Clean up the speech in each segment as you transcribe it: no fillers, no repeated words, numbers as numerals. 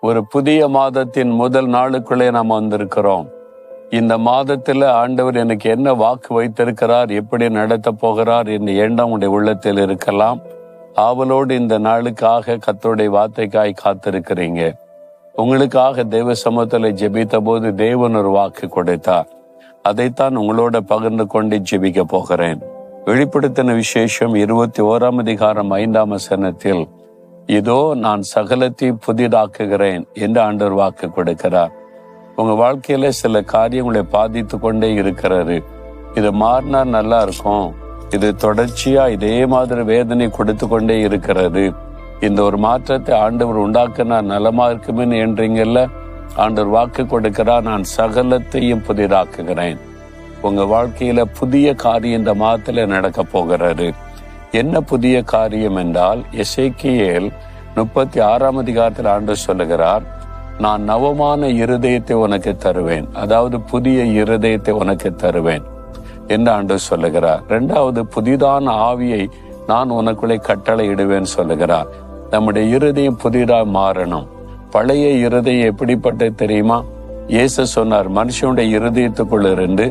ஒரு புதிய மாதத்தின் முதல் நாளுக்குள்ளே நாம் வந்திருக்கிறோம். இந்த மாதத்துல ஆண்டவர் எனக்கு என்ன வாக்கு வைத்திருக்கிறார், எப்படி நடத்த போகிறார் என்ற எண்ணம் உடைய உள்ளத்தில் இருக்கலாம். ஆவலோடு இந்த நாளுக்காக கர்த்தருடைய வார்த்தைக்காய் காத்திருக்கிறீங்க. உங்களுக்காக தேவ சமூகத்துல ஜெபித்த போது தேவன் ஒரு வாக்கு கொடுத்தார். அதைத்தான் உங்களோட பகிர்ந்து கொண்டு ஜெபிக்க போகிறேன். வெளிப்படுத்தின விசேஷம் 21:5 இதோ நான் சகலத்தை புதிதாக்குகிறேன் என்று ஆண்டவர் வாக்கு கொடுக்கிறார். உங்க வாழ்க்கையில சில காரியங்களை பாதித்து கொண்டே இருக்கிறது. இது மாறினா நல்லா இருக்கும், இது தொடர்ச்சியா இதே மாதிரி வேதனை கொடுத்து கொண்டே இருக்கிறது. இந்த ஒரு மாற்றத்தை ஆண்டவர் உண்டாக்குனா நலமா இருக்குமே என்றீங்கல்ல, ஆண்டவர் வாக்கு கொடுக்கிறார், நான் சகலத்தையும் புதிதாக்குகிறேன். உங்க வாழ்க்கையில புதிய காரியம் இந்த மாதத்துல நடக்க போகிறது. என்ன புதிய காரியம் என்றால், எசேக்கியேல் 36 ஆண்டவர் சொல்லுகிறார், நான் நவமான இருதயத்தை உனக்கு தருவேன், அதாவது புதிய இருதயத்தை உனக்கு தருவேன் என்று ஆண்டவர் சொல்லுகிறார். 2வது, புதிதான ஆவியை நான் உனக்குள்ளே கட்டளை இடுவேன் சொல்லுகிறார். நம்முடைய இருதயம் புதிதாக மாறணும். பழைய இருதயம் எப்படிப்பட்ட தெரியுமா? இயேசு சொன்னார், மனுஷனுடைய இருதயத்துக்குள்ள இருந்து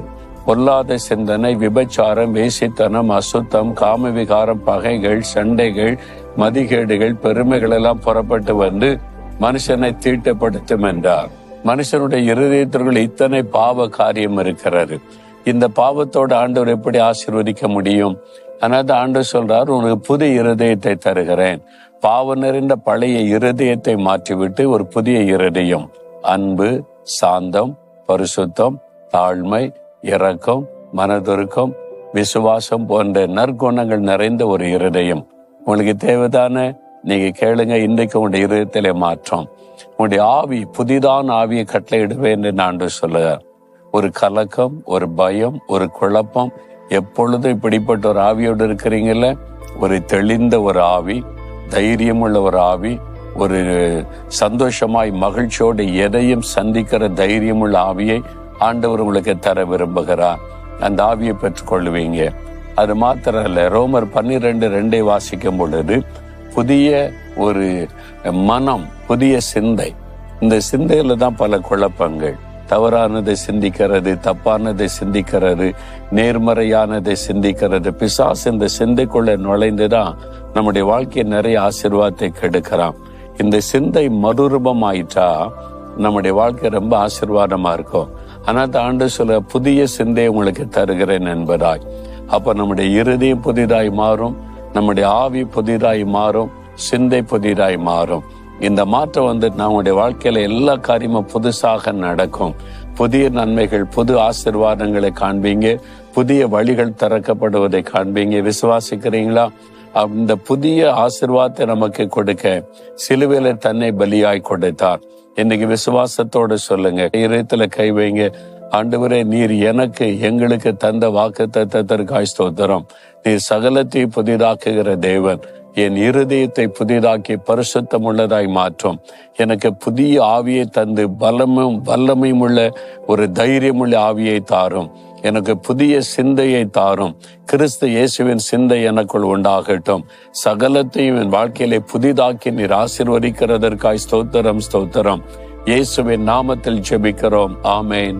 பொல்லாத சிந்தனை, விபச்சாரம், வேசித்தனம், அசுத்தம், காமவிகாரம், பகைகள், சண்டைகள், மதிகேடுகள், பெருமைகள் எல்லாம் புறப்பட்டு வந்து மனுஷனை தீட்டுப்படுத்தும் என்றார். மனுஷனுடைய இருதயத்திற்குள் இத்தனை பாவ காரியம் இருக்கிறது. இந்த பாவத்தோடு ஆண்டவர் எப்படி ஆசீர்வதிக்க முடியும்? அதனால ஆண்டவர் சொல்றார், உனக்கு புதிய இருதயத்தை தருகிறேன். பாவம் நிறைந்த பழைய இருதயத்தை மாற்றிவிட்டு ஒரு புதிய இருதயம், அன்பு, சாந்தம், பரிசுத்தம், தாழ்மை, இரக்கம், மனதுருக்கம், விசுவாசம் போன்ற நற்குணங்கள் நிறைந்த ஒரு இருதயம் உங்களுக்கு தேவைதானே? நீங்க கேளுங்க. இன்றைக்கு உங்களுடைய இருதயத்திலே மாற்றம். உங்களுடைய ஆவி, புதிதான ஆவியை கட்டளையிடுவேன் என்று ஆண்டவர் சொல்லுகிறார். ஒரு கலக்கம், ஒரு பயம், ஒரு குழப்பம், எப்பொழுதும் இப்படிப்பட்ட ஒரு ஆவியோடு இருக்கிறீங்கல்ல, ஒரு தெளிந்த ஒரு ஆவி, தைரியமுள்ள ஒரு ஆவி, ஒரு சந்தோஷமாய் மகிழ்ச்சியோடு எதையும் சந்திக்கிற தைரியமுள்ள ஆவியை ஆண்டவர் உங்களுக்கு தர விரும்புகிறார். அந்த ஆவியை பெற்றுக்கொள்வீங்க. அது மாத்திரம் இல்ல, ரோமர் 12:2 வாசிக்கும் பொழுது புதிய ஒரு மனம், புதிய சிந்தை. இந்த சிந்தையில தான் பல குழப்பங்கள். தவறானதை சிந்திக்கிறது, தப்பானதை சிந்திக்கிறது, நேர்மறையானதை சிந்திக்கிறது. பிசாசு இந்த சிந்தைக்குள்ள நுழைந்துதான் நம்முடைய வாழ்க்கையை நிறைய ஆசீர்வாதத்தை கெடுக்கிறான். இந்த சிந்தை மறுரூபம் ஆயிட்டா நம்முடைய வாழ்க்கை ரொம்ப ஆசீர்வாதமா இருக்கும். ஆனால் ஆண்டு சொல்ல, புதிய சிந்தையை உங்களுக்கு தருகிறேன் என்பதாய். அப்ப நம்முடைய இருதயம் புதிதாய் மாறும், நம்முடைய ஆவி புதிதாய் மாறும், சிந்தை புதிதாய் மாறும். இந்த மாற்றம் நம்முடைய வாழ்க்கையில எல்லா காரியமும் புதுசாக நடக்கும். புதிய நன்மைகள், புது ஆசீர்வாதங்களை காண்பீங்க, புதிய வழிகள் திறக்கப்படுவதை காண்பீங்க. விசுவாசிக்கிறீங்களா? இந்த புதிய ஆசீர்வாதத்தை நமக்கு கொடுக்க சிலுவையில தன்னை பலியாய் கொடுத்தார். இன்னைக்கு விசுவாசத்தோடு சொல்லுங்க, இதயத்துல கை வைங்க. ஆண்டவரே, நீர் எனக்கு, எங்களுக்கு தந்த வாக்குத்தத்தத்திற்காய் ஸ்தோத்திரம். நீர் சகலத்தை புதிதாக்குகிற தேவன். என் இருதயத்தை புதிதாக்கி பரிசுத்தம் உள்ளதாய் மாற்றும். எனக்கு புதிய ஆவியை தந்து பலமும் வல்லமையும் உள்ள ஒரு தைரியமுள்ள ஆவியை தாரும். எனக்கு புதிய சிந்தையை தாரும். கிறிஸ்து இயேசுவின் சிந்தை எனக்குள் உண்டாகட்டும். சகலத்தையும் என் வாழ்க்கையிலே புதிதாக்கி நீர் ஆசீர்வதிக்கிறதற்காய் ஸ்தோத்திரம், ஸ்தோத்திரம். இயேசுவின் நாமத்தில் ஜெபிக்கிறோம். ஆமேன்.